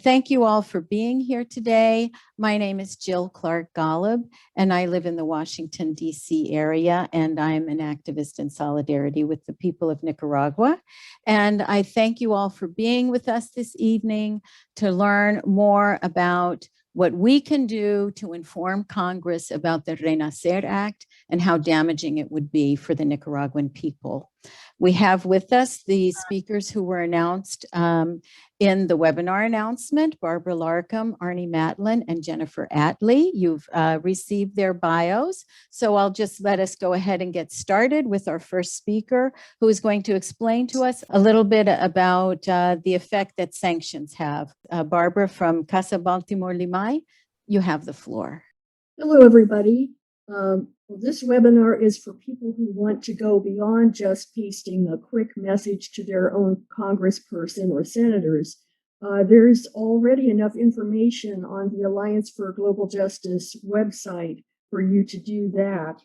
Thank you all for being here today. My name is Jill Clark-Golub, and I live in the Washington, D.C. area, and I am an activist in solidarity with the people of Nicaragua. And I thank you all for being with us this evening to learn more about what we can do to inform Congress about the RENACER Act and how damaging it would be for the Nicaraguan people. We have with us the speakers who were announced in the webinar announcement: Barbara Larkham, Arnie Matlin, and Jennifer Attlee. You've received their bios, so I'll just let us go ahead and get started with our first speaker, who is going to explain to us a little bit about the effect that sanctions have. Barbara from Casa Baltimore Limay, you have the floor. Hello, everybody. This webinar is for people who want to go beyond just pasting a quick message to their own congressperson or senators. There's already enough information on the Alliance for Global Justice website for you to do that.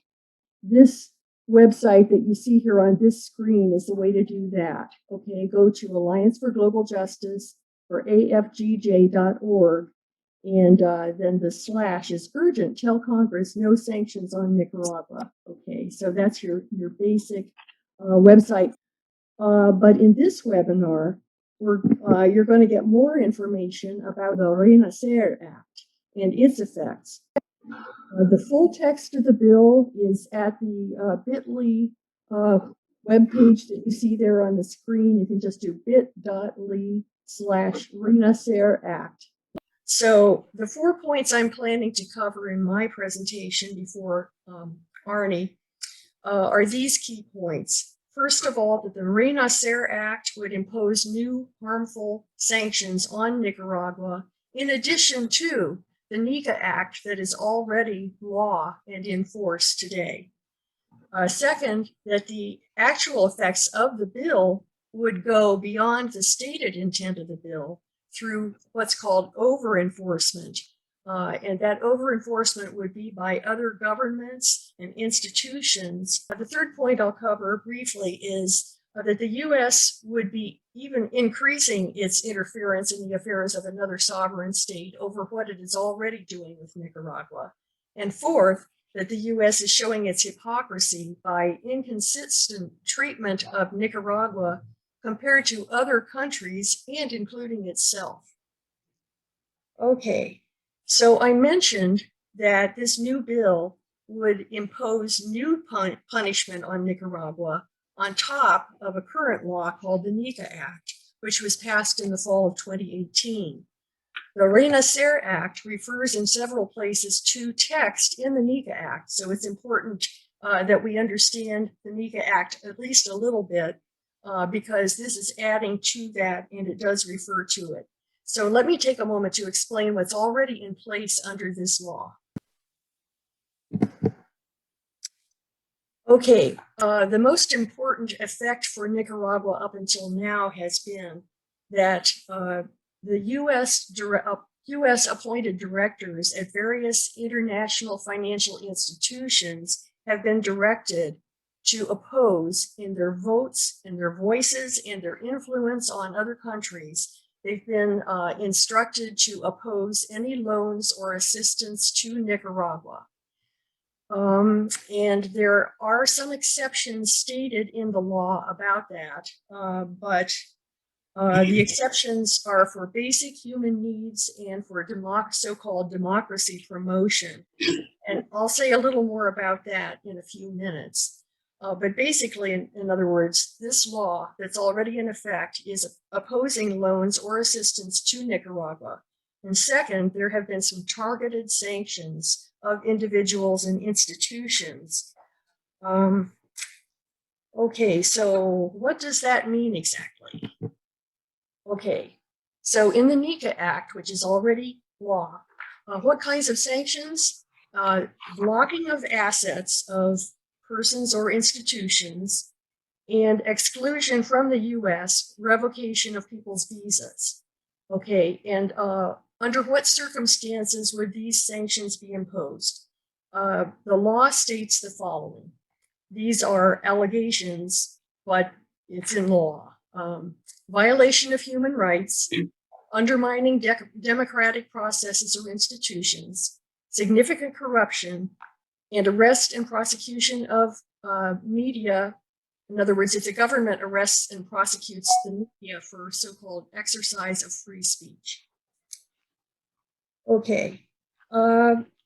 This website that you see here on this screen is the way to do that. Okay, go to Alliance for Global Justice or afgj.org. And then the slash is urgent. Tell Congress no sanctions on Nicaragua. Okay, so that's your basic website. But in this webinar, you're going to get more information about the RENACER Act and its effects. The full text of the bill is at the bit.ly webpage that you see there on the screen. You can just do bit.ly/RENACER Act. So the 4 points I'm planning to cover in my presentation before Arnie are these key points. First of all, that the RENACER Act would impose new harmful sanctions on Nicaragua, in addition to the NICA Act that is already law and in force today. Second, that the actual effects of the bill would go beyond the stated intent of the bill through what's called over-enforcement. And that over-enforcement would be by other governments and institutions. The third point I'll cover briefly is that the U.S. would be even increasing its interference in the affairs of another sovereign state over what it is already doing with Nicaragua. And fourth, that the U.S. is showing its hypocrisy by inconsistent treatment of Nicaragua compared to other countries and including itself. Okay, so I mentioned that this new bill would impose new punishment on Nicaragua on top of a current law called the NICA Act, which was passed in the fall of 2018. The RENACER Act refers in several places to text in the NICA Act, so it's important that we understand the NICA Act at least a little bit, because this is adding to that and it does refer to it. So let me take a moment to explain what's already in place under this law. Okay, the most important effect for Nicaragua up until now has been that the U.S. appointed directors at various international financial institutions have been directed to oppose in their votes and their voices and their influence on other countries. They've been instructed to oppose any loans or assistance to Nicaragua. And there are some exceptions stated in the law about that, but the exceptions are for basic human needs and for so-called democracy promotion. And I'll say a little more about that in a few minutes. But basically, in other words, this law that's already in effect is opposing loans or assistance to Nicaragua. And second, there have been some targeted sanctions of individuals and institutions. Okay, so what does that mean exactly? Okay, so in the NICA Act, which is already law, what kinds of sanctions? Blocking of assets of persons or institutions, and exclusion from the U.S., revocation of people's visas. Okay, and under what circumstances would these sanctions be imposed? The law states the following. These are allegations, but it's in law. Violation of human rights, undermining democratic processes or institutions, significant corruption, and arrest and prosecution of media. In other words, if the government arrests and prosecutes the media for so-called exercise of free speech. Okay,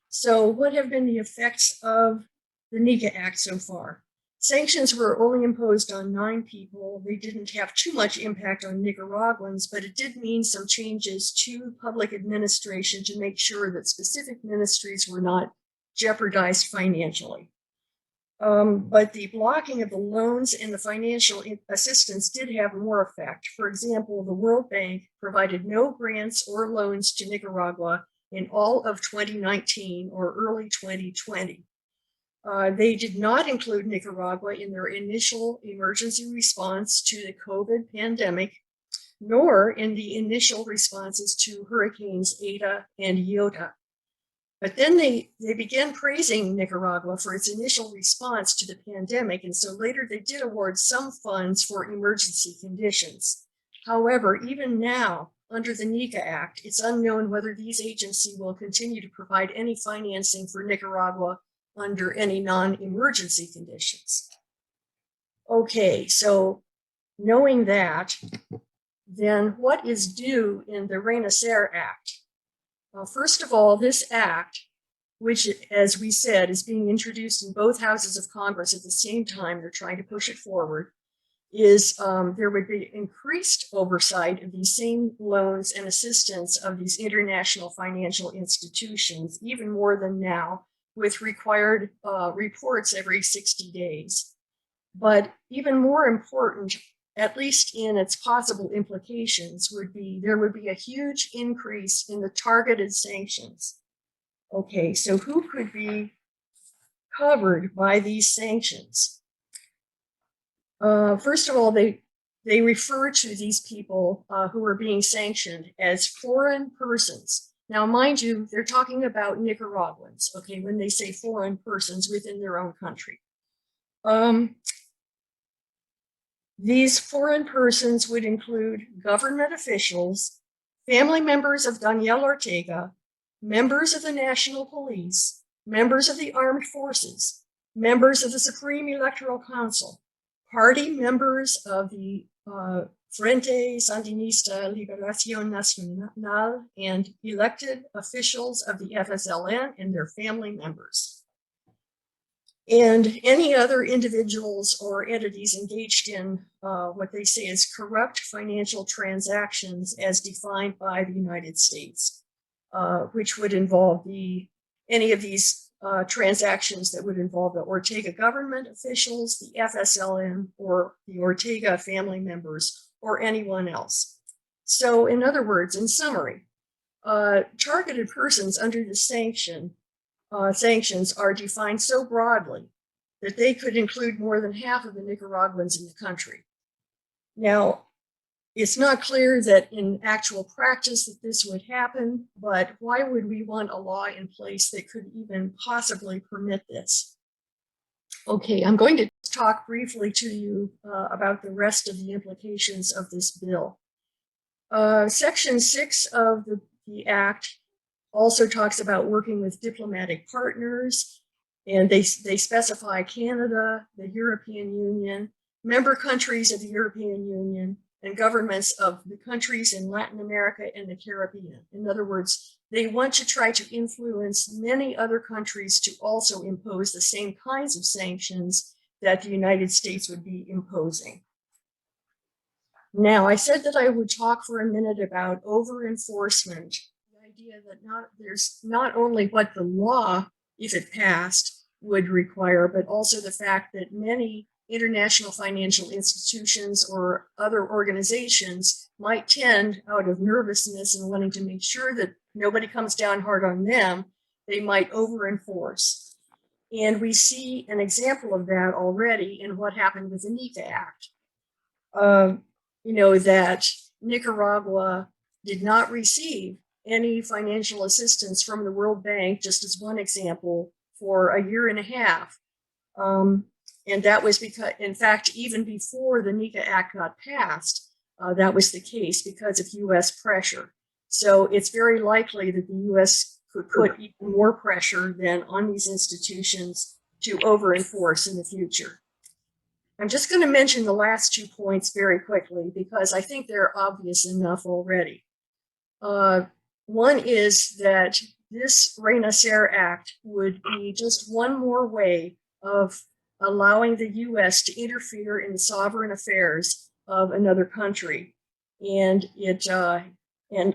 so what have been the effects of the NICA Act so far? Sanctions were only imposed on 9 people. They didn't have too much impact on Nicaraguans, but it did mean some changes to public administration to make sure that specific ministries were not jeopardized financially. But the blocking of the loans and the financial assistance did have more effect. For example, the World Bank provided no grants or loans to Nicaragua in all of 2019 or early 2020. They did not include Nicaragua in their initial emergency response to the COVID pandemic, nor in the initial responses to hurricanes Eta and Iota. But then they began praising Nicaragua for its initial response to the pandemic, and so later they did award some funds for emergency conditions. However, even now, under the NICA Act, it's unknown whether these agencies will continue to provide any financing for Nicaragua under any non-emergency conditions. Okay, so knowing that, then what is due in the RENACER Act? First of all, this act, which, as we said, is being introduced in both houses of Congress at the same time, they're trying to push it forward, is there would be increased oversight of these same loans and assistance of these international financial institutions, even more than now, with required reports every 60 days. But even more important, at least in its possible implications, would be there would be a huge increase in the targeted sanctions. Okay, so who could be covered by these sanctions? First of all, they refer to these people who are being sanctioned as foreign persons. Now, mind you, they're talking about Nicaraguans, okay, when they say foreign persons within their own country. These foreign persons would include government officials, family members of Daniel Ortega, members of the National Police, members of the Armed Forces, members of the Supreme Electoral Council, party members of the Frente Sandinista Liberación Nacional, and elected officials of the FSLN and their family members. And any other individuals or entities engaged in what they say is corrupt financial transactions as defined by the United States, which would involve any of these transactions that would involve the Ortega government officials, the FSLN, or the Ortega family members, or anyone else. So in other words, in summary, targeted persons under the sanctions are defined so broadly that they could include more than half of the Nicaraguans in the country. Now, it's not clear that in actual practice that this would happen, but why would we want a law in place that could even possibly permit this? Okay, I'm going to talk briefly to you about the rest of the implications of this bill. Section 6 of the Act also talks about working with diplomatic partners, and they specify Canada, the European Union, member countries of the European Union, and governments of the countries in Latin America and the Caribbean. In other words, they want to try to influence many other countries to also impose the same kinds of sanctions that the United States would be imposing. Now, I said that I would talk for a minute about over-enforcement. The idea that there's not only what the law, if it passed, would require, but also the fact that many international financial institutions or other organizations might tend, out of nervousness and wanting to make sure that nobody comes down hard on them, they might over-enforce. And we see an example of that already in what happened with the NICA Act. You know, that Nicaragua did not receive any financial assistance from the World Bank, just as one example, for a year and a half. And that was because, in fact, even before the NICA Act got passed, that was the case because of U.S. pressure. So it's very likely that the U.S. could put even more pressure than on these institutions to over-enforce in the future. I'm just going to mention the last 2 points very quickly because I think they're obvious enough already. One is that this RENACER Act would be just one more way of allowing the U.S. to interfere in the sovereign affairs of another country. And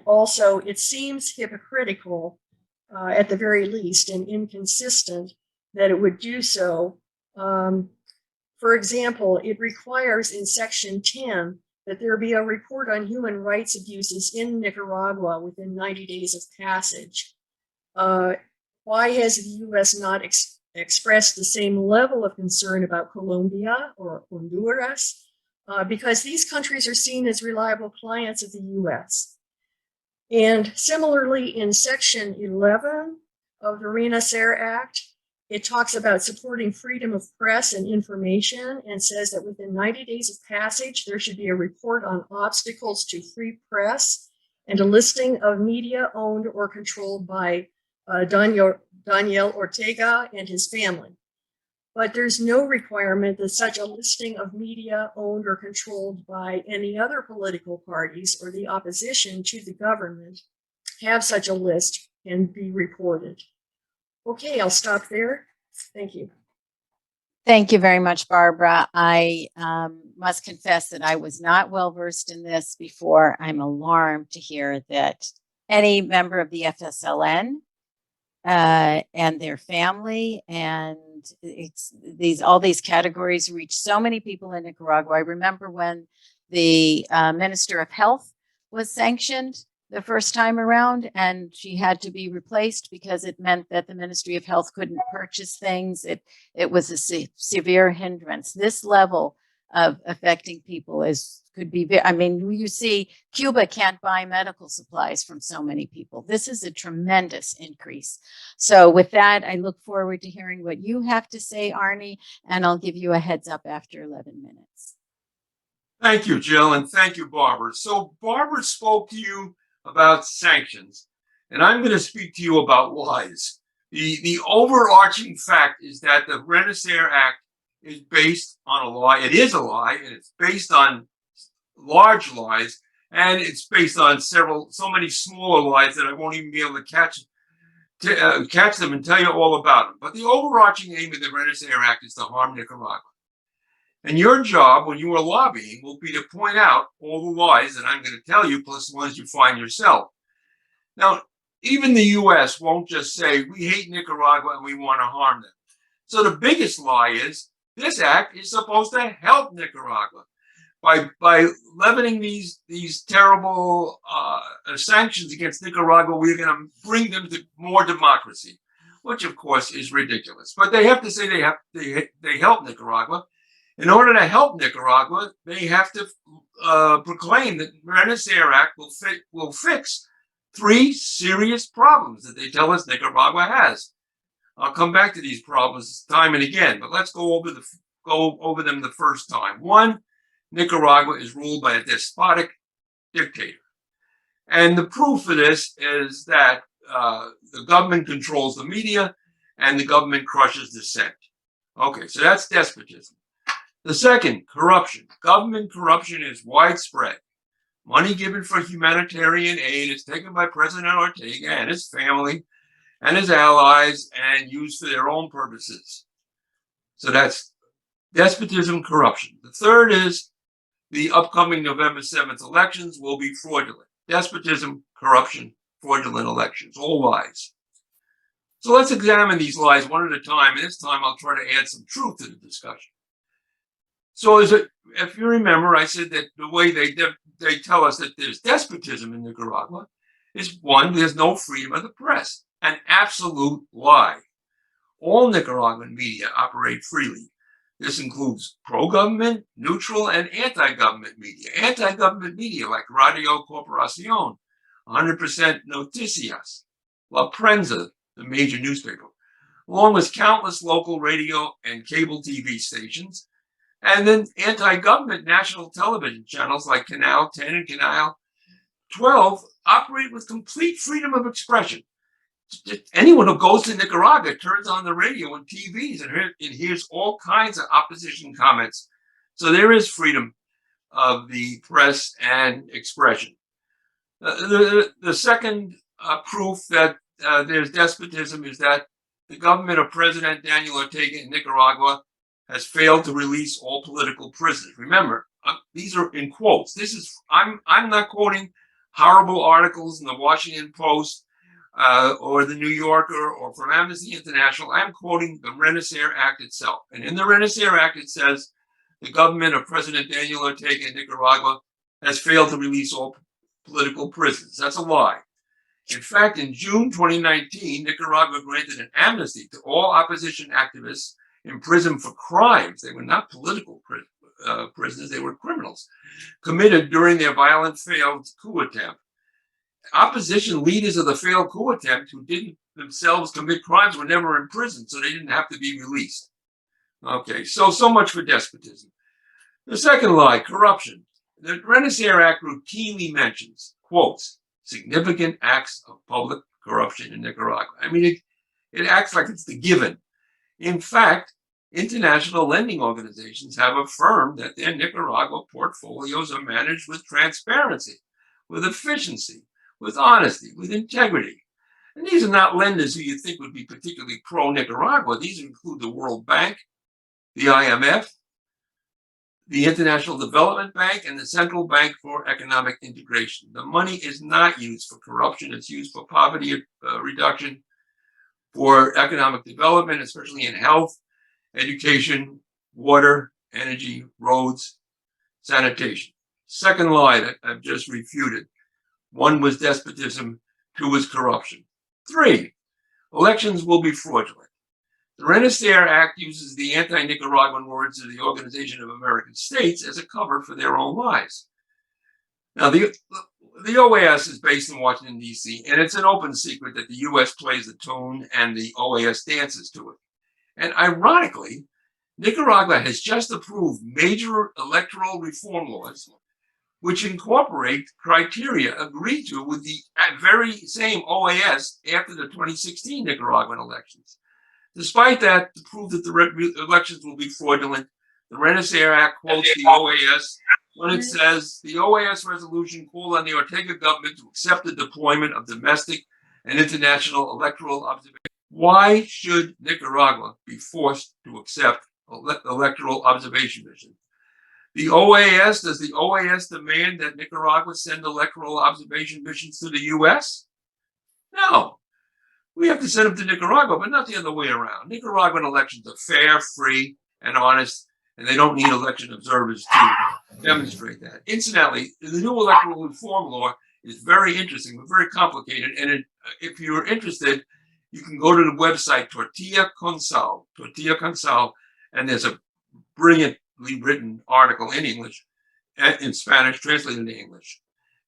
also it seems hypocritical, at the very least, and inconsistent that it would do so. For example, it requires in Section 10 that there be a report on human rights abuses in Nicaragua within 90 days of passage. Why has the U.S. not expressed the same level of concern about Colombia or Honduras? Because these countries are seen as reliable clients of the U.S. And similarly, in Section 11 of the RENACER Act, it talks about supporting freedom of press and information and says that within 90 days of passage, there should be a report on obstacles to free press and a listing of media owned or controlled by Daniel Ortega and his family. But there's no requirement that such a listing of media owned or controlled by any other political parties or the opposition to the government have such a list and be reported. Okay, I'll stop there. Thank you. Thank you very much, Barbara. I must confess that I was not well versed in this before. I'm alarmed to hear that any member of the FSLN and their family and all these categories reach so many people in Nicaragua. I remember when the Minister of Health was sanctioned the first time around, and she had to be replaced because it meant that the Ministry of Health couldn't purchase things. It was a severe hindrance. This level of affecting people could be, I mean, you see Cuba can't buy medical supplies from so many people. This is a tremendous increase. So with that, I look forward to hearing what you have to say, Arnie, and I'll give you a heads up after 11 minutes. Thank you, Jill, and thank you, Barbara. So Barbara spoke to you about sanctions, and I'm going to speak to you about lies. The overarching fact is that the RENACER Act is based on a lie. It is a lie, and it's based on large lies, and it's based on so many smaller lies that I won't even be able to catch them and tell you all about them. But the overarching aim of the RENACER Act is to harm Nicaragua. And your job when you are lobbying will be to point out all the lies that I'm going to tell you, plus the ones you find yourself. Now, even the U.S. won't just say, we hate Nicaragua and we want to harm them. So the biggest lie is this act is supposed to help Nicaragua. By leveling these terrible sanctions against Nicaragua, we're going to bring them to more democracy, which of course is ridiculous. But they have to say they help Nicaragua. In order to help Nicaragua, they have to proclaim that the RENACER Act will fix 3 serious problems that they tell us Nicaragua has. I'll come back to these problems time and again, but let's go over them the first time. 1, Nicaragua is ruled by a despotic dictator. And the proof for this is that the government controls the media and the government crushes dissent. Okay, so that's despotism. The second, corruption. Government corruption is widespread. Money given for humanitarian aid is taken by President Ortega and his family and his allies and used for their own purposes. So that's despotism, corruption. The third is the upcoming November 7th elections will be fraudulent. Despotism, corruption, fraudulent elections, all lies. So let's examine these lies one at a time, and this time I'll try to add some truth to the discussion. So if you remember, I said that the way they tell us that there's despotism in Nicaragua is 1, there's no freedom of the press, an absolute lie. All Nicaraguan media operate freely. This includes pro-government, neutral, and anti-government media. Anti-government media like Radio Corporación, 100% Noticias, La Prensa, the major newspaper, along with countless local radio and cable TV stations, And then anti-government national television channels like Canal 10 and Canal 12 operate with complete freedom of expression. Anyone who goes to Nicaragua turns on the radio and TVs and hears all kinds of opposition comments. So there is freedom of the press and expression. The second proof that there's despotism is that the government of President Daniel Ortega in Nicaragua has failed to release all political prisoners. Remember, these are in quotes. I'm not quoting horrible articles in the Washington Post or the New Yorker or from Amnesty International. I'm quoting the RENACER Act itself. And in the RENACER Act, it says the government of President Daniel Ortega in Nicaragua has failed to release all political prisoners. That's a lie. In fact, in June 2019, Nicaragua granted an amnesty to all opposition activists imprisoned for crimes. They were not political prisoners, they were criminals committed during their violent failed coup attempt. Opposition leaders of the failed coup attempt who didn't themselves commit crimes were never imprisoned, so they didn't have to be released. Okay, so much for despotism. The second lie, corruption. The RENACER Act routinely mentions, quotes, significant acts of public corruption in Nicaragua. I mean, it acts like it's the given. In fact, international lending organizations have affirmed that their Nicaragua portfolios are managed with transparency, with efficiency, with honesty, with integrity. And these are not lenders who you think would be particularly pro-Nicaragua. These include the World Bank, the IMF, the International Development Bank, and the Central Bank for Economic Integration. The money is not used for corruption. It's used for poverty reduction, for economic development, especially in health, education, water, energy, roads, sanitation. Second lie that I've just refuted. One was despotism, two was corruption. Three, elections will be fraudulent. The RENACER Act uses the anti-Nicaraguan words of the Organization of American States as a cover for their own lies. Now, the OAS is based in Washington, D.C., and it's an open secret that the U.S. plays the tune and the OAS dances to it. And ironically, Nicaragua has just approved major electoral reform laws which incorporate criteria agreed to with the very same OAS after the 2016 Nicaraguan elections. Despite that, to prove that the elections will be fraudulent, the RENACER Act quotes the OAS when it says the OAS resolution called on the Ortega government to accept the deployment of domestic and international electoral observation. Why should Nicaragua be forced to accept electoral observation missions? The OAS, does the OAS demand that Nicaragua send electoral observation missions to the U.S.? No. We have to send them to Nicaragua, but not the other way around. Nicaraguan elections are fair, free, and honest, and they don't need election observers to demonstrate that. Incidentally, the new electoral reform law is very interesting, but very complicated. And if you're interested, you can go to the website Tortilla Consal, and there's a brilliantly written article in English, in Spanish, translated into English,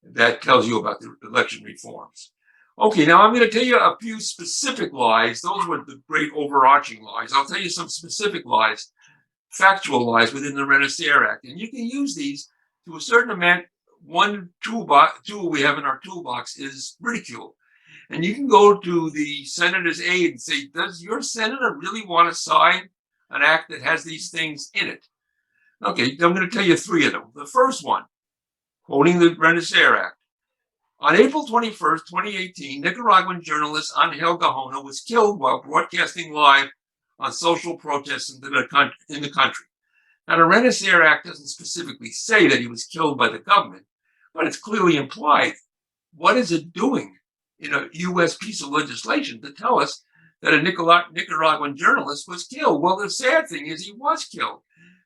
that tells you about the election reforms. Okay, now I'm going to tell you a few specific lies. Those were the great overarching lies. I'll tell you some specific lies, factual lies within the RENACER Act. And you can use these to a certain amount. One tool we have in our toolbox is ridicule. And you can go to the senator's aide and say, does your senator really want to sign an act that has these things in it? Okay, I'm going to tell you three of them. The first one, quoting the RENACER Act. On April 21st, 2018, Nicaraguan journalist Angel Gajona was killed while broadcasting live on social protests in the country. Now, the RENACER Act doesn't specifically say that he was killed by the government, but it's clearly implied. What is it doing in a U.S. piece of legislation to tell us that a Nicaraguan journalist was killed? Well, the sad thing is he was killed,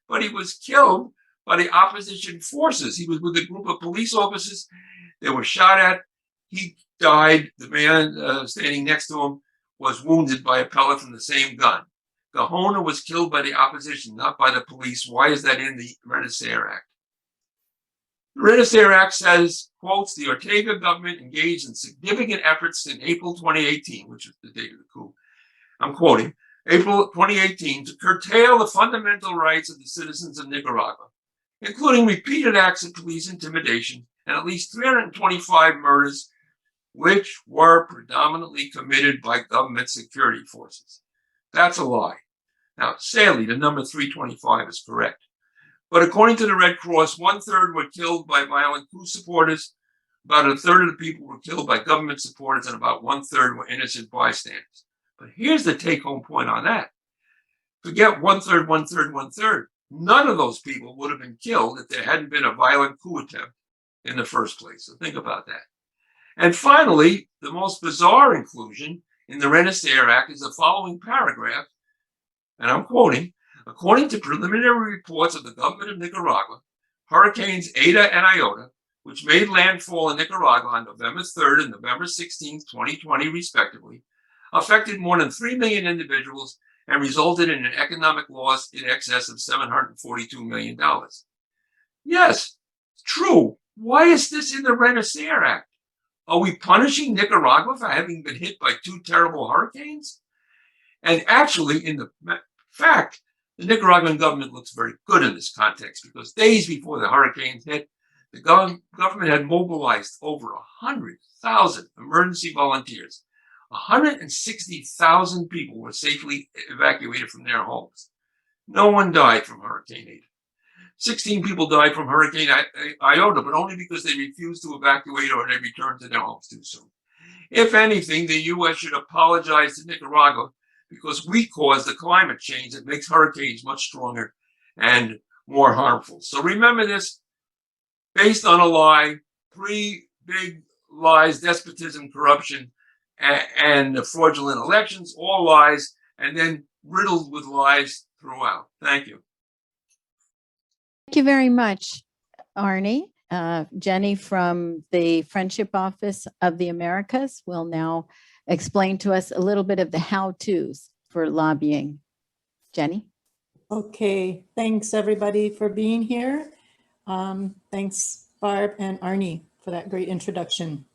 but he was killed by the opposition forces. He was with a group of police officers. They were shot at. He died. The man standing next to him was wounded by a pellet from the same gun. Gajona was killed by the opposition, not by the police. Why is that in the RENACER Act? The RENACER Act says, quotes, the Ortega government engaged in significant efforts in April 2018, which is the date of the coup. I'm quoting, April 2018, to curtail the fundamental rights of the citizens of Nicaragua, including repeated acts of police intimidation and at least 325 murders, which were predominantly committed by government security forces. That's a lie. Now, sadly, the number 325 is correct. But according to the Red Cross, 1/3 were killed by violent coup supporters, about 1/3 of the people were killed by government supporters, and about 1/3 were innocent bystanders. But here's the take-home point on that. Forget 1/3, 1/3, 1/3. None of those people would have been killed if there hadn't been a violent coup attempt in the first place. So think about that. And finally, the most bizarre inclusion in the RENACER Act is the following paragraph, and I'm quoting, according to preliminary reports of the government of Nicaragua, Hurricanes Eta and Iota, which made landfall in Nicaragua on November 3rd and November 16th, 2020, respectively, affected more than 3 million individuals and resulted in an economic loss in excess of $742 million. Yes, true. Why is this in the RENACER Act? Are we punishing Nicaragua for having been hit by 2 terrible hurricanes? And actually, in the fact, the Nicaraguan government looks very good in this context, because days before the hurricanes hit, the government had mobilized over 100,000 emergency volunteers. 160,000 people were safely evacuated from their homes. No one died from Hurricane Eta. 16 people died from Hurricane Iota, but only because they refused to evacuate or they returned to their homes too soon. If anything, the U.S. should apologize to Nicaragua, because we caused the climate change that makes hurricanes much stronger and more harmful. So remember this, based on a lie, 3 big lies: despotism, corruption, and the fraudulent elections, all lies, and then riddled with lies throughout. Thank you. Thank you very much, Arnie. Jenny from the Friendship Office of the Americas will now explain to us a little bit of the how-tos for lobbying. Jenny? Okay, thanks everybody for being here. Thanks Barb and Arnie for that great introduction.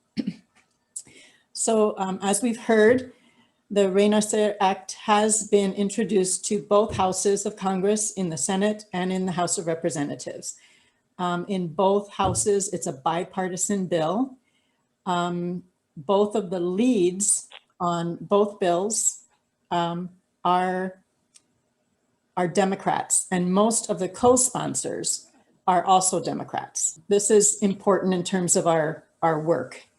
So as we've heard, the RENACER Act has been introduced to both houses of Congress, in the Senate and in the House of Representatives. In both houses, it's a bipartisan bill. Both of the leads on both bills are Democrats, and most of the co-sponsors are also Democrats. This is important in terms of our work.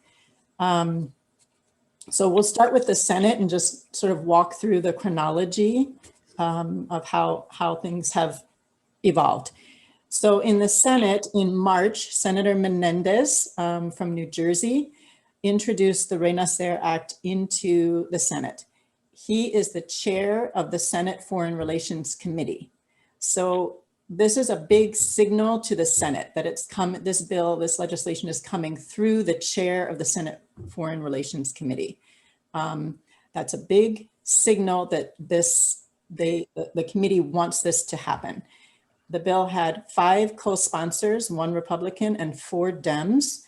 So we'll start with the Senate and just sort of walk through the chronology of how things have evolved. So in the Senate in March, Senator Menendez from New Jersey introduced the RENACER Act into the Senate. He is the chair of the Senate Foreign Relations Committee. So this is a big signal to the Senate that this legislation is coming through the chair of the Senate Foreign Relations Committee. That's a big signal that the committee wants this to happen. The bill had 5 co-sponsors, 1 Republican and 4 Dems.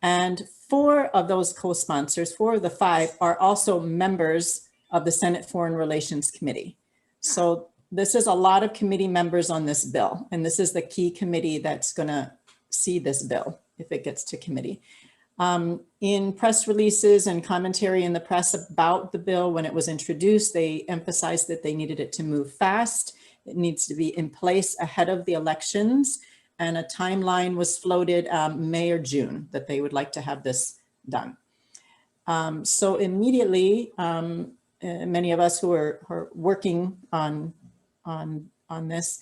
And 4 of those co-sponsors, 4 of the 5, are also members of the Senate Foreign Relations Committee. So this is a lot of committee members on this bill. And this is the key committee that's going to see this bill if it gets to committee. In press releases and commentary in the press about the bill when it was introduced, they emphasized that they needed it to move fast. It needs to be in place ahead of the elections. And a timeline was floated May or June that they would like to have this done. So immediately, many of us who are working on this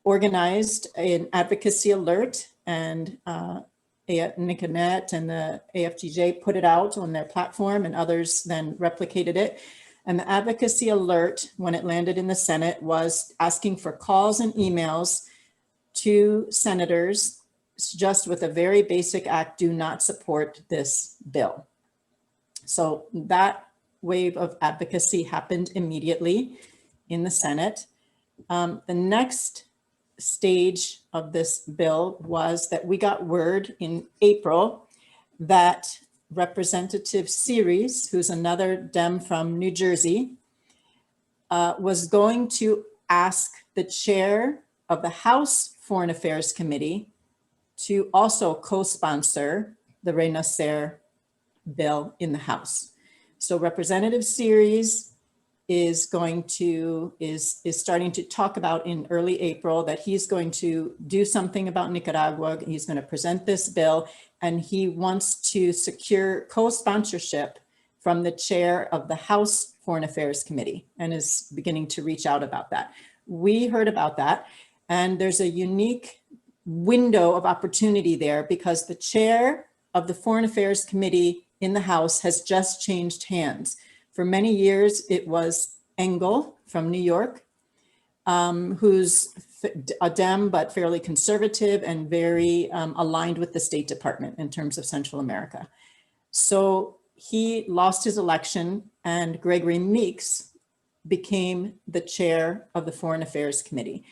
organized an advocacy alert, and NICANET and the AFGJ put it out on their platform, and others then replicated it. And the advocacy alert, when it landed in the Senate, was asking for calls and emails to senators just with a very basic act: do not support this bill. So that wave of advocacy happened immediately in the Senate. The next stage of this bill was that we got word in April that Representative Series, who's another Dem from New Jersey, was going to ask the chair of the House Foreign Affairs Committee to also co-sponsor the RENACER bill in the House. So Representative Series is starting to talk about in early April that he's going to do something about Nicaragua. He's going to present this bill, and he wants to secure co-sponsorship from the chair of the House Foreign Affairs Committee, and is beginning to reach out about that. We heard about that, and there's a unique window of opportunity there because the chair of the Foreign Affairs Committee in the House has just changed hands. For many years, it was Engel from New York, who's a Dem, but fairly conservative and very aligned with the State Department in terms of Central America. So he lost his election, and Gregory Meeks became the chair of the Foreign Affairs Committee.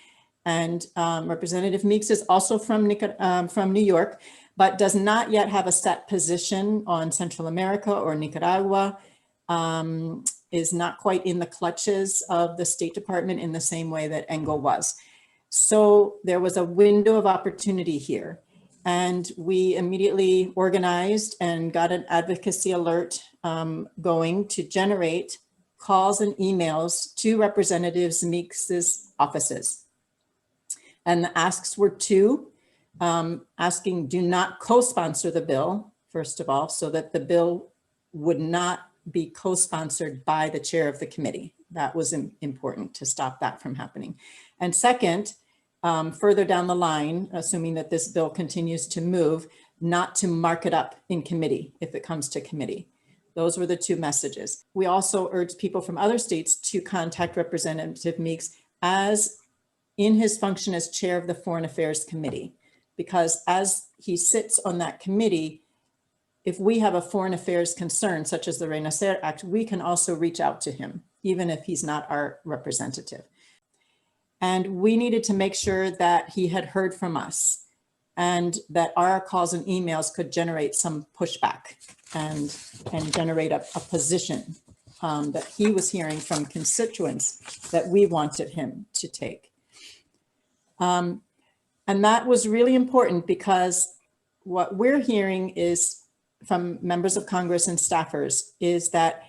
And Representative Meeks is also from New York, but does not yet have a set position on Central America or Nicaragua, is not quite in the clutches of the State Department in the same way that Engel was. So there was a window of opportunity here. And we immediately organized and got an advocacy alert going to generate calls and emails to Representatives Meeks's offices. And the asks were two, asking do not co-sponsor the bill, first of all, so that the bill would not be co-sponsored by the chair of the committee. That was important to stop that from happening. And second, further down the line, assuming that this bill continues to move, not to mark it up in committee if it comes to committee. Those were the two messages. We also urged people from other states to contact Representative Meeks as in his function as chair of the Foreign Affairs Committee, because as he sits on that committee, if we have a foreign affairs concern, such as the RENACER Act, we can also reach out to him, even if he's not our representative. And we needed to make sure that he had heard from us and that our calls and emails could generate some pushback and generate a position that he was hearing from constituents that we wanted him to take. And that was really important because what we're hearing is from members of Congress and staffers is that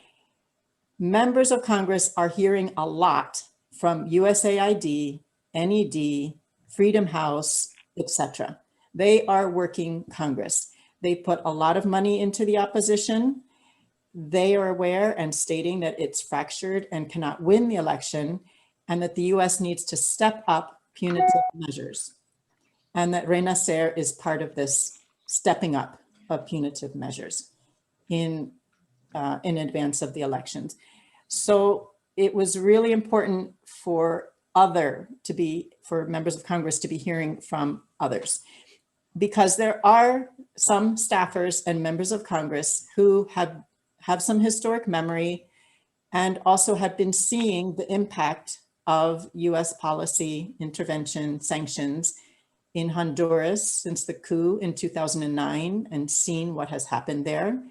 members of Congress are hearing a lot from USAID, NED, Freedom House, etc. They are working Congress. They put a lot of money into the opposition. They are aware and stating that it's fractured and cannot win the election, and that the US needs to step up punitive measures. And that RENACER is part of this stepping up of punitive measures in advance of the elections. So it was really important for members of Congress to be hearing from others, because there are some staffers and members of Congress who have some historic memory and also have been seeing the impact of US policy, intervention, sanctions in Honduras since the coup in 2009 and seen what has happened there.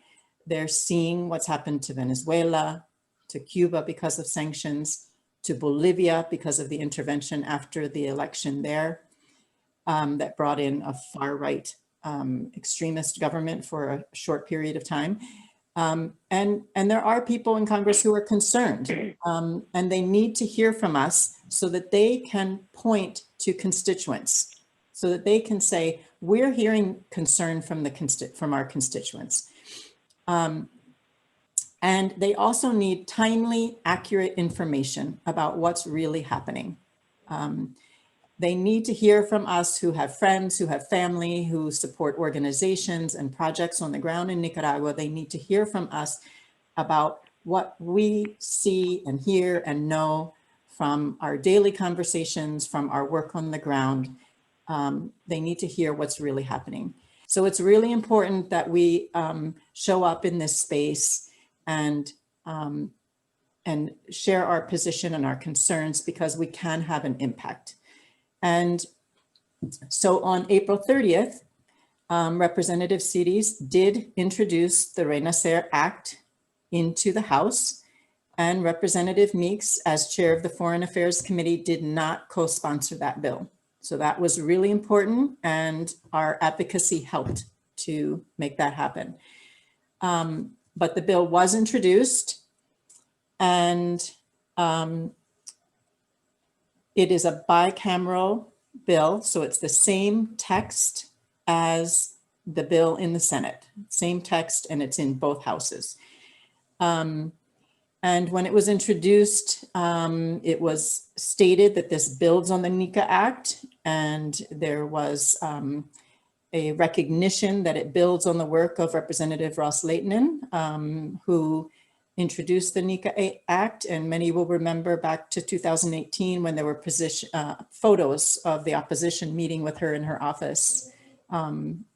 They're seeing what's happened to Venezuela, to Cuba because of sanctions, to Bolivia because of the intervention after the election there that brought in a far-right extremist government for a short period of time. And there are people in Congress who are concerned, and they need to hear from us so that they can point to constituents, so that they can say, we're hearing concern from our constituents. And they also need timely, accurate information about what's really happening. They need to hear from us who have friends, who have family, who support organizations and projects on the ground in Nicaragua. They need to hear from us about what we see and hear and know from our daily conversations, from our work on the ground. They need to hear what's really happening. So it's really important that we show up in this space and share our position and our concerns, because we can have an impact. And so on April 30th, Representative Series did introduce the RENACER Act into the House. and Representative Meeks, as chair of the Foreign Affairs Committee, did not co-sponsor that bill. So that was really important, and our advocacy helped to make that happen. But the bill was introduced, and it is a bicameral bill, so it's the same text as the bill in the Senate, same text, and it's in both houses. And when it was introduced, it was stated that this builds on the NECA Act, and there was a recognition that it builds on the work of Representative Ross Leighton, who introduced the NECA Act. And many will remember back to 2018 when there were photos of the opposition meeting with her in her office in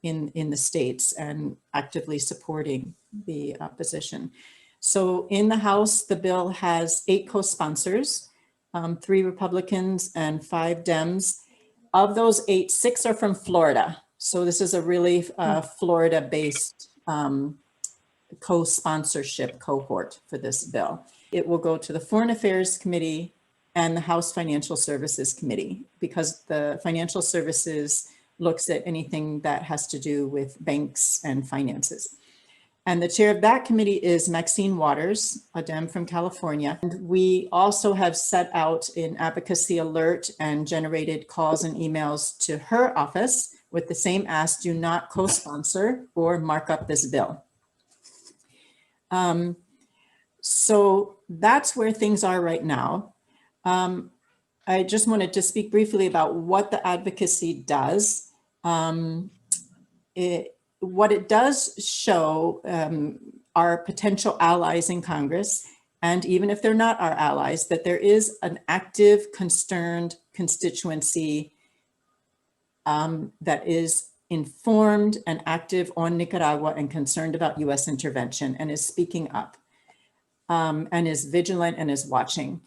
the States and actively supporting the opposition. So in the House, the bill has 8 co-sponsors, 3 Republicans and 5 Dems. Of those 8, 6 are from Florida. So this is a really Florida-based co-sponsorship cohort for this bill. It will go to the Foreign Affairs Committee and the House Financial Services Committee, because the Financial Services looks at anything that has to do with banks and finances. And the chair of that committee is Maxine Waters, a Dem from California. And we also have set out an advocacy alert and generated calls and emails to her office with the same ask: do not co-sponsor or mark up this bill. So that's where things are right now. I just wanted to speak briefly about what the advocacy does. What it does show our potential allies in Congress, and even if they're not our allies, that there is an active, concerned constituency that is informed and active on Nicaragua and concerned about US intervention and is speaking up and is vigilant and is watching.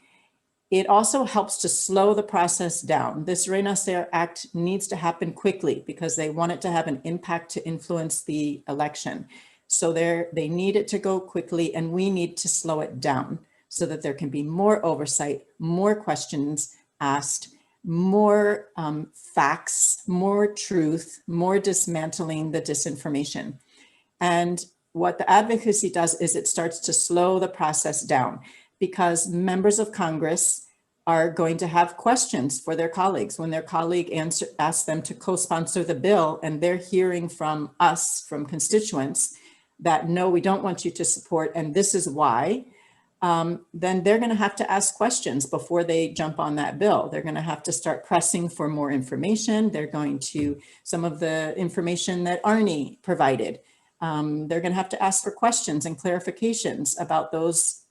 It also helps to slow the process down. This RENACER Act needs to happen quickly because they want it to have an impact to influence the election. So they need it to go quickly, and we need to slow it down so that there can be more oversight, more questions asked, more facts, more truth, more dismantling the disinformation. And what the advocacy does is it starts to slow the process down, because members of Congress are going to have questions for their colleagues when their colleague asks them to co-sponsor the bill, and they're hearing from us, from constituents, that no, we don't want you to support, and this is why. Then they're going to have to ask questions before they jump on that bill. They're going to have to start pressing for more information. They're going to, some of the information that Arnie provided, they're going to have to ask for questions and clarifications about those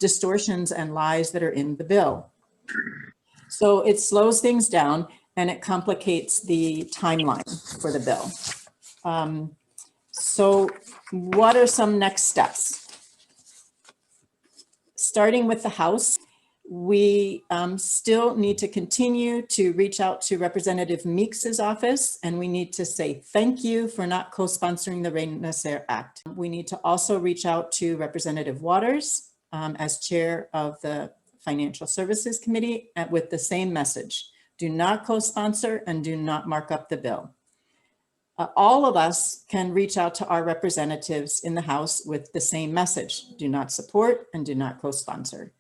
distortions and lies that are in the bill. So it slows things down and it complicates the timeline for the bill. So what are some next steps? Starting with the House, we still need to continue to reach out to Representative Meeks's office, and we need to say thank you for not co-sponsoring the RENACER Act. We need to also reach out to Representative Waters as chair of the Financial Services Committee with the same message: do not co-sponsor and do not mark up the bill. All of us can reach out to our representatives in the House with the same message: do not support and do not co-sponsor.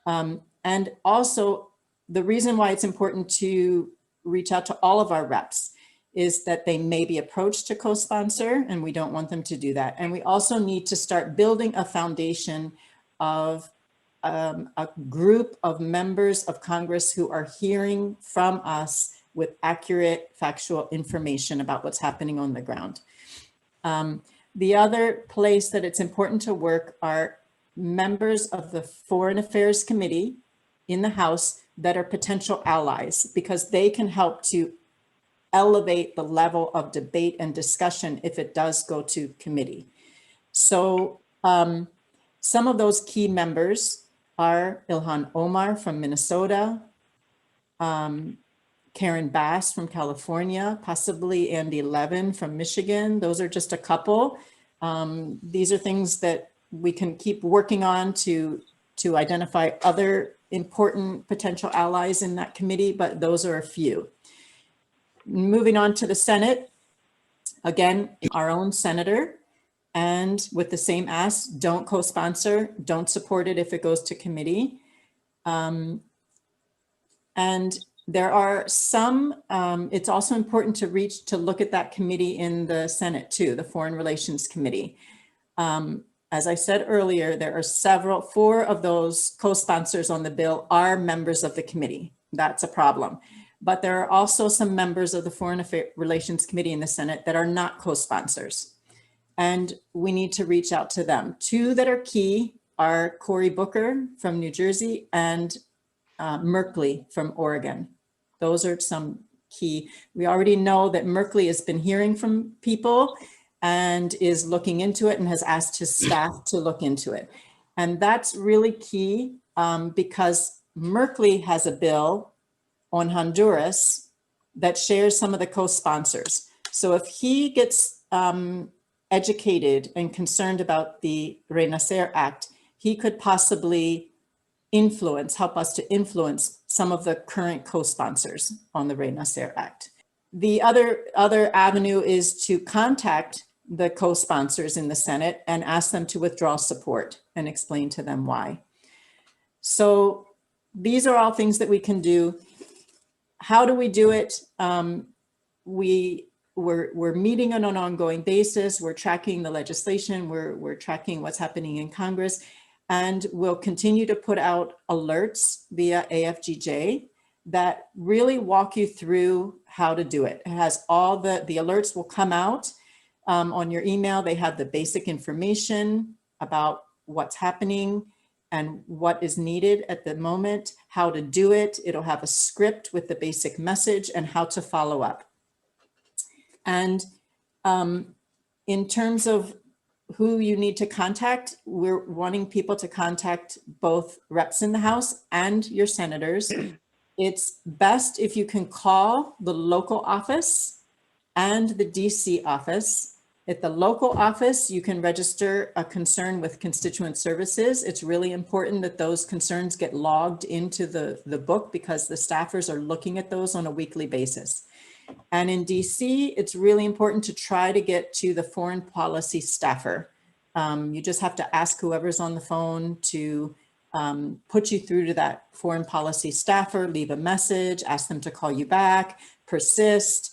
And also, the reason why it's important to reach out to all of our reps is that they may be approached to co-sponsor, and we don't want them to do that. And we also need to start building a foundation of a group of members of Congress who are hearing from us with accurate, factual information about what's happening on the ground. The other place that it's important to work are members of the Foreign Affairs Committee in the House that are potential allies, because they can help to elevate the level of debate and discussion if it does go to committee. So some of those key members are Ilhan Omar from Minnesota, Karen Bass from California, possibly Andy Levin from Michigan. Those are just a couple. These are things that we can keep working on to identify other important potential allies in that committee, but those are a few. Moving on to the Senate, again, our own senator, and with the same ask, don't co-sponsor, don't support it if it goes to committee. And there are some, it's also important to look at that committee in the Senate too, the Foreign Relations Committee. As I said earlier, there are 4 of those co-sponsors on the bill are members of the committee. That's a problem. But there are also some members of the Foreign Relations Committee in the Senate that are not co-sponsors. And we need to reach out to them. 2 that are key are Cory Booker from New Jersey and Merkley from Oregon. Those are some key. We already know that Merkley has been hearing from people and is looking into it and has asked his staff to look into it. And that's really key because Merkley has a bill on Honduras that shares some of the co-sponsors. So if he gets educated and concerned about the RENACER Act, he could possibly help us to influence some of the current co-sponsors on the RENACER Act. The other avenue is to contact the co-sponsors in the Senate and ask them to withdraw support and explain to them why. So these are all things that we can do. How do we do it? We're meeting on an ongoing basis. We're tracking the legislation. We're tracking what's happening in Congress, and we'll continue to put out alerts via AFGJ that really walk you through how to do it. It has all the alerts will come out on your email. They have the basic information about what's happening and what is needed at the moment, how to do it. It'll have a script with the basic message and how to follow up. And in terms of who you need to contact, we're wanting people to contact both reps in the House and your senators. It's best if you can call the local office and the DC office. At the local office, you can register a concern with constituent services. It's really important that those concerns get logged into the book because the staffers are looking at those on a weekly basis. And in DC, it's really important to try to get to the foreign policy staffer. You just have to ask whoever's on the phone to put you through to that foreign policy staffer, leave a message, ask them to call you back, persist.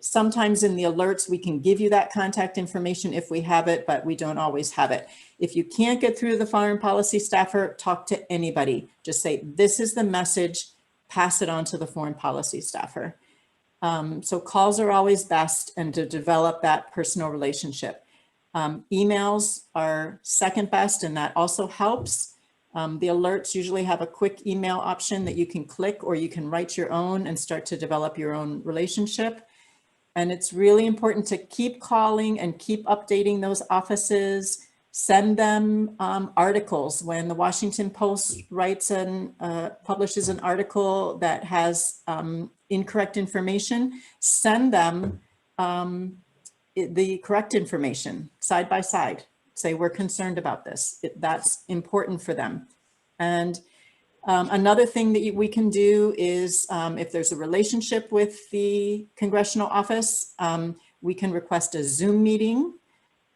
Sometimes in the alerts, we can give you that contact information if we have it, but we don't always have it. If you can't get through the foreign policy staffer, talk to anybody. Just say, this is the message, pass it on to the foreign policy staffer. So calls are always best, and to develop that personal relationship. Emails are second best, and that also helps. The alerts usually have a quick email option that you can click, or you can write your own and start to develop your own relationship. And it's really important to keep calling and keep updating those offices. Send them articles. When the Washington Post writes and publishes an article that has incorrect information, send them the correct information side by side. Say, we're concerned about this. That's important for them. And another thing that we can do is if there's a relationship with the congressional office, we can request a Zoom meeting.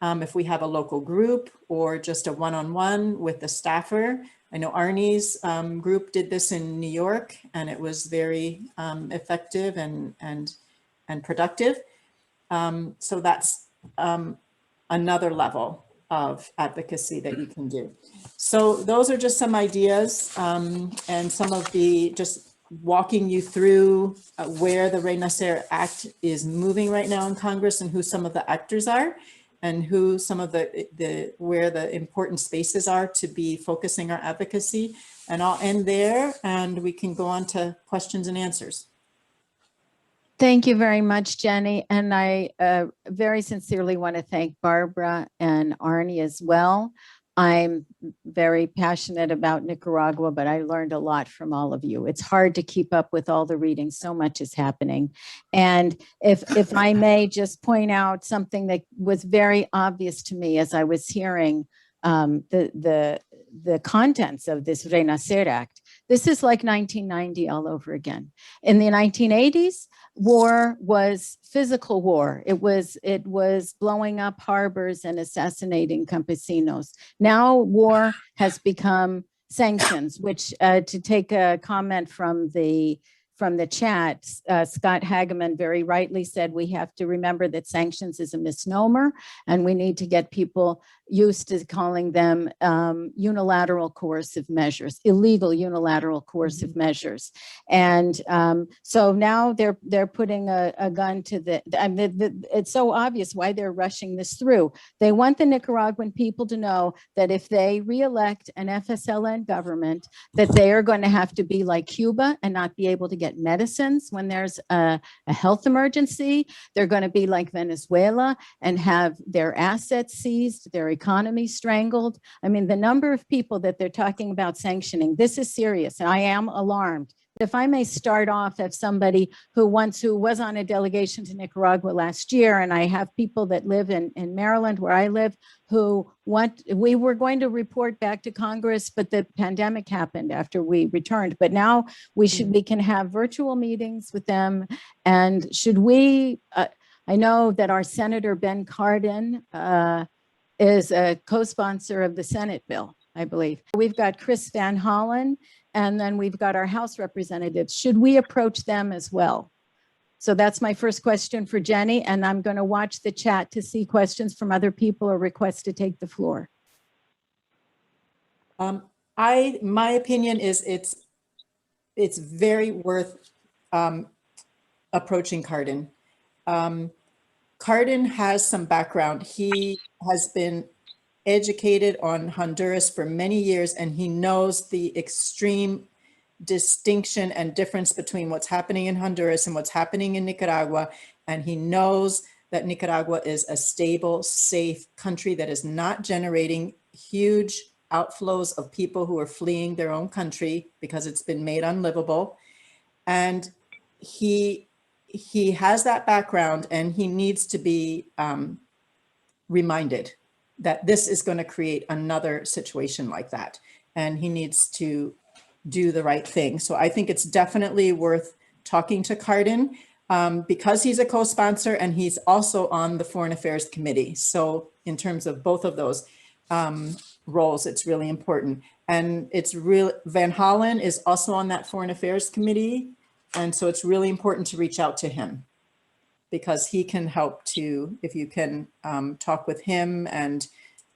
If we have a local group or just a one-on-one with the staffer. I know Arnie's group did this in New York, and it was very effective and productive. So that's another level of advocacy that you can do. So those are just some ideas and some of the just walking you through where the RENACER Act is moving right now in Congress and who some of the actors are and who some of where the important spaces are to be focusing our advocacy. And I'll end there and we can go on to questions and answers. Thank you very much, Jenny. And I very sincerely want to thank Barbara and Arnie as well. I'm very passionate about Nicaragua, but I learned a lot from all of you. It's hard to keep up with all the reading. So much is happening. And if I may just point out something that was very obvious to me as I was hearing the contents of this RENACER Act. This is like 1990 all over again. In the 1980s, war was physical war. It was blowing up harbors and assassinating campesinos. Now war has become sanctions, which to take a comment from the chat, Scott Hageman very rightly said we have to remember that sanctions is a misnomer, and we need to get people used to calling them unilateral coercive measures, illegal unilateral coercive measures. And so now they're putting a gun to the, I mean, it's so obvious why they're rushing this through. They want the Nicaraguan people to know that if they reelect an FSLN government, that they are going to have to be like Cuba and not be able to get medicines when there's a health emergency. They're going to be like Venezuela and have their assets seized, their economy strangled. I mean, the number of people that they're talking about sanctioning, this is serious, and I am alarmed. If I may start off as somebody who was on a delegation to Nicaragua last year, and I have people that live in Maryland where I live we were going to report back to Congress, but the pandemic happened after we returned. But now we can have virtual meetings with them. And should we, I know that our Senator Ben Cardin is a co-sponsor of the Senate bill, I believe. We've got Chris Van Hollen, and then we've got our House representatives. Should we approach them as well? So that's my first question for Jenny, and I'm going to watch the chat to see questions from other people or requests to take the floor. My opinion is it's very worth approaching Cardin. Cardin has some background. He has been educated on Honduras for many years, and he knows the extreme distinction and difference between what's happening in Honduras and what's happening in Nicaragua. And he knows that Nicaragua is a stable, safe country that is not generating huge outflows of people who are fleeing their own country because it's been made unlivable. And he has that background, and he needs to be reminded that this is going to create another situation like that. And he needs to do the right thing. So I think it's definitely worth talking to Cardin because he's a co-sponsor and he's also on the Foreign Affairs Committee. So in terms of both of those roles, it's really important. And it's real. Van Hollen is also on that Foreign Affairs Committee. And so it's really important to reach out to him because he can help to, if you can talk with him and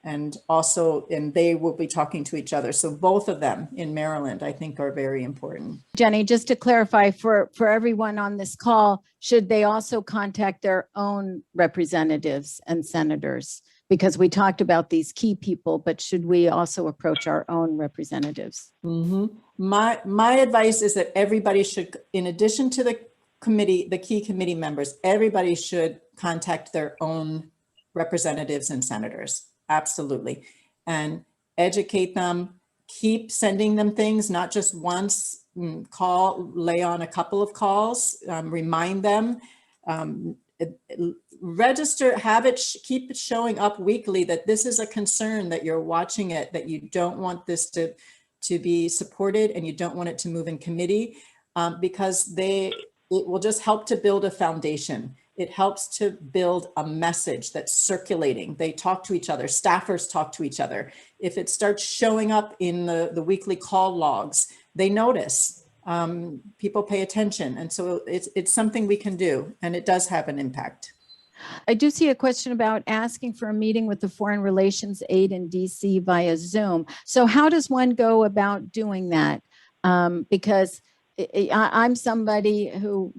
they will be talking to each other. So both of them in Maryland, I think, are very important. Jenny, just to clarify for everyone on this call, should they also contact their own representatives and senators? Because we talked about these key people, but should we also approach our own representatives? Mm-hmm. My advice is that everybody should, in addition to the committee, the key committee members, everybody should contact their own representatives and senators. Absolutely. And educate them, keep sending them things, not just once, lay on a couple of calls, remind them, register, keep it showing up weekly that this is a concern, that you're watching it, that you don't want this to be supported and you don't want it to move in committee because it will just help to build a foundation. It helps to build a message that's circulating. They talk to each other, staffers talk to each other. If it starts showing up in the weekly call logs, they notice, people pay attention. And so it's something we can do, and it does have an impact. I do see a question about asking for a meeting with the Foreign Relations aide in DC via Zoom. So how does one go about doing that? Because I'm somebody who,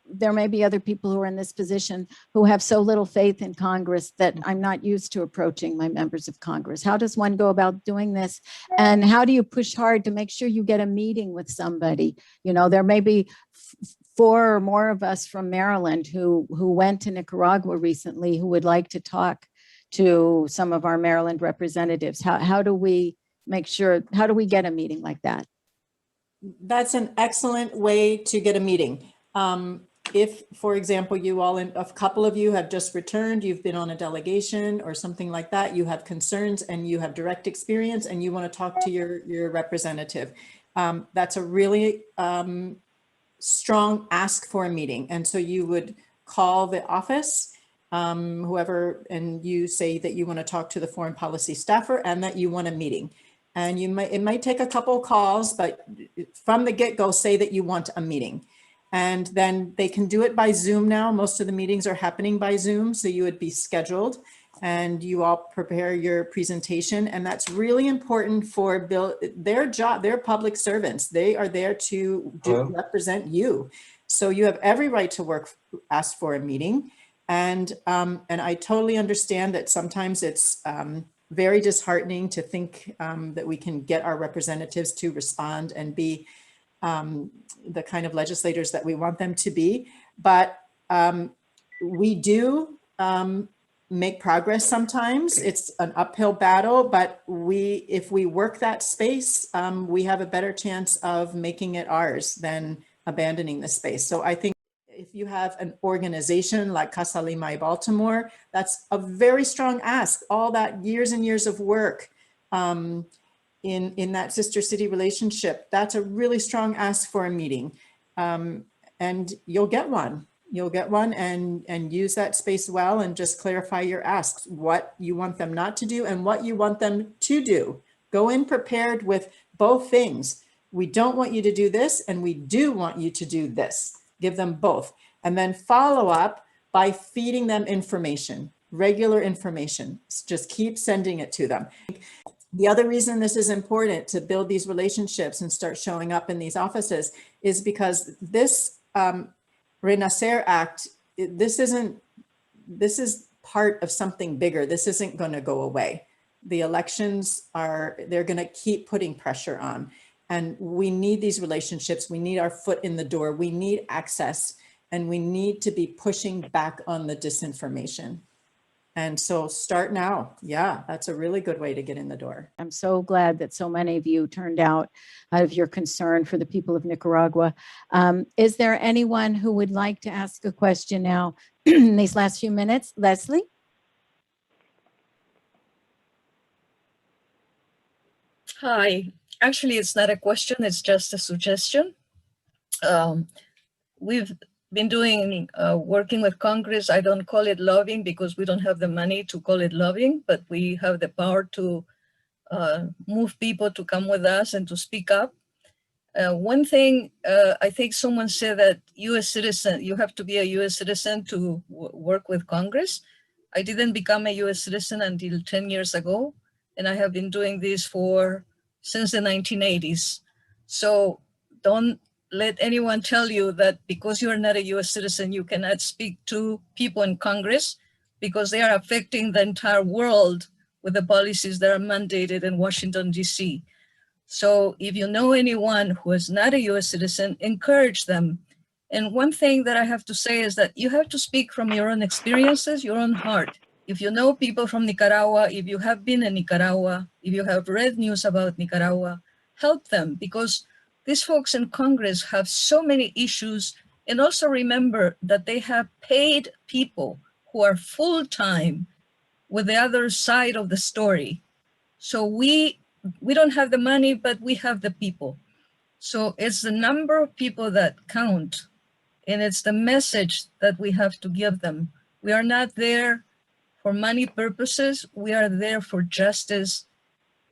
there may be other people who are in this position who have so little faith in Congress that I'm not used to approaching my members of Congress. How does one go about doing this? And how do you push hard to make sure you get a meeting with somebody? You know, there may be 4 or more of us from Maryland who went to Nicaragua recently who would like to talk to some of our Maryland representatives? How do we make sure, how do we get a meeting like that? That's an excellent way to get a meeting. If, for example, you all, a couple of you have just returned, you've been on a delegation or something like that, you have concerns and you have direct experience and you want to talk to your representative. That's a really strong ask for a meeting. And so you would call the office, whoever, and you say that you want to talk to the foreign policy staffer and that you want a meeting. And it might take a couple calls, but from the get-go, say that you want a meeting. And then they can do it by Zoom now. Most of the meetings are happening by Zoom. So you would be scheduled and you all prepare your presentation. And that's really important for their job. They're public servants. They are there to represent you. So you have every right to ask for a meeting. And I totally understand that sometimes it's very disheartening to think that we can get our representatives to respond and be the kind of legislators that we want them to be. But we do make progress sometimes. It's an uphill battle, but if we work that space, we have a better chance of making it ours than abandoning the space. So I think if you have an organization like Casa Lima y Baltimore, that's a very strong ask. All that years and years of work in that sister city relationship, that's a really strong ask for a meeting. And you'll get one. You'll get one and use that space well and just clarify your asks, what you want them not to do and what you want them to do. Go in prepared with both things. We don't want you to do this and we do want you to do this. Give them both. And then follow up by feeding them information, regular information. Just keep sending it to them. The other reason this is important to build these relationships and start showing up in these offices is because this RENACER Act, this is part of something bigger. This isn't going to go away. The elections they're going to keep putting pressure on. And we need these relationships. We need our foot in the door. We need access and we need to be pushing back on the disinformation. And so start now. Yeah, that's a really good way to get in the door. I'm so glad that so many of you turned out of your concern for the people of Nicaragua. Is there anyone who would like to ask a question now in these last few minutes? Leslie? Hi. Actually, it's not a question, it's just a suggestion. We've been doing working with Congress. I don't call it lobbying because we don't have the money to call it lobbying, but we have the power to move people to come with us and to speak up. One thing, I think someone said that US citizen, you have to be a US citizen to work with Congress. I didn't become a US citizen until 10 years ago, and I have been doing this since the 1980s. So don't let anyone tell you that because you're not a US citizen, you cannot speak to people in Congress because they are affecting the entire world with the policies that are mandated in Washington, DC. So if you know anyone who is not a US citizen, encourage them. And one thing that I have to say is that you have to speak from your own experiences, your own heart. If you know people from Nicaragua, if you have been in Nicaragua, if you have read news about Nicaragua, help them because these folks in Congress have so many issues. And also remember that they have paid people who are full-time with the other side of the story. So we don't have the money, but we have the people. So it's the number of people that count, and it's the message that we have to give them. We are not there for money purposes. We are there for justice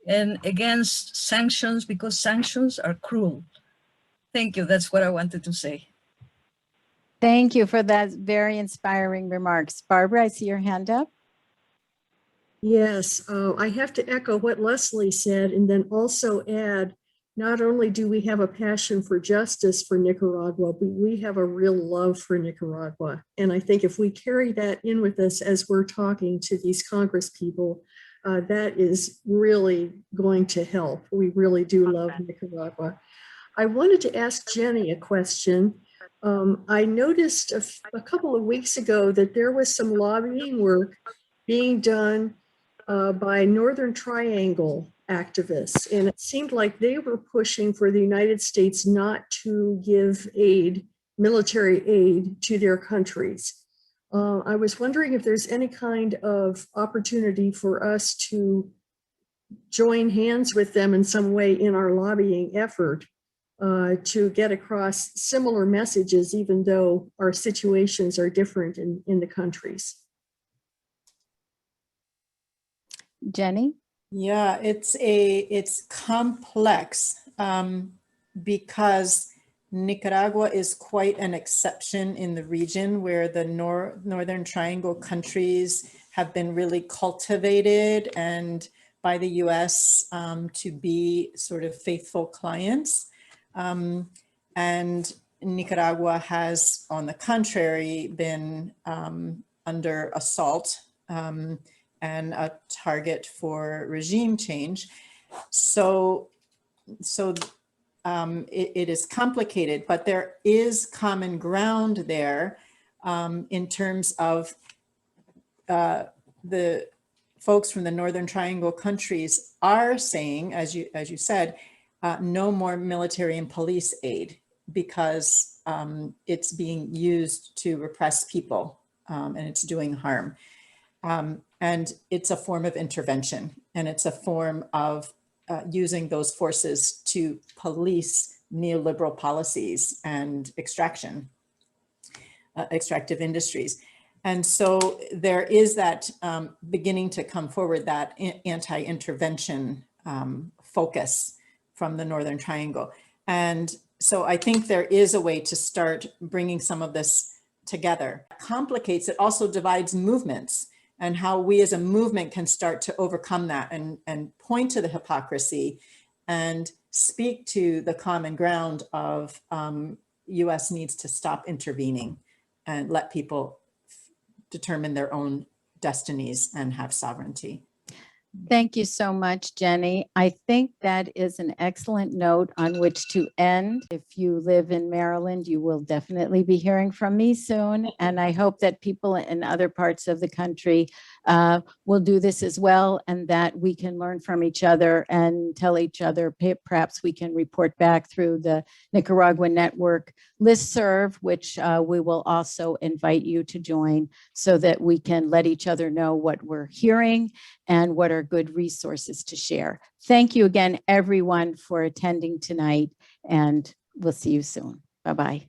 and against sanctions because sanctions are cruel. Thank you. That's what I wanted to say. Thank you for that very inspiring remarks. Barbara, I see your hand up. Yes, I have to echo what Leslie said and then also add, not only do we have a passion for justice for Nicaragua, but we have a real love for Nicaragua. And I think if we carry that in with us as we're talking to these Congress people, that is really going to help. We really do love Nicaragua. I wanted to ask Jenny a question. I noticed a couple of weeks ago that there was some lobbying work being done by Northern Triangle activists. And it seemed like they were pushing for the United States not to give aid, military aid, to their countries. I was wondering if there's any kind of opportunity for us to join hands with them in some way in our lobbying effort to get across similar messages, even though our situations are different in the countries. Jenny? Yeah, it's complex because Nicaragua is quite an exception in the region where the Northern Triangle countries have been really cultivated and by the US to be sort of faithful clients. And Nicaragua has, on the contrary, been under assault and a target for regime change. So it is complicated, but there is common ground there in terms of the folks from the Northern Triangle countries are saying, as you said, no more military and police aid because it's being used to repress people and it's doing harm. And it's a form of intervention, and it's a form of using those forces to police neoliberal policies and extractive industries. And so there is that beginning to come forward, that anti-intervention focus from the Northern Triangle. And so I think there is a way to start bringing some of this together. It complicates, it also divides movements, and how we as a movement can start to overcome that and point to the hypocrisy and speak to the common ground of US needs to stop intervening and let people determine their own destinies and have sovereignty. Thank you so much, Jenny. I think that is an excellent note on which to end. If you live in Maryland, you will definitely be hearing from me soon. And I hope that people in other parts of the country will do this as well, and that we can learn from each other and tell each other. Perhaps we can report back through the Nicaragua Network listserv, which we will also invite you to join, so that we can let each other know what we're hearing and what are good resources to share. Thank you again, everyone, for attending tonight, and we'll see you soon. Bye-bye.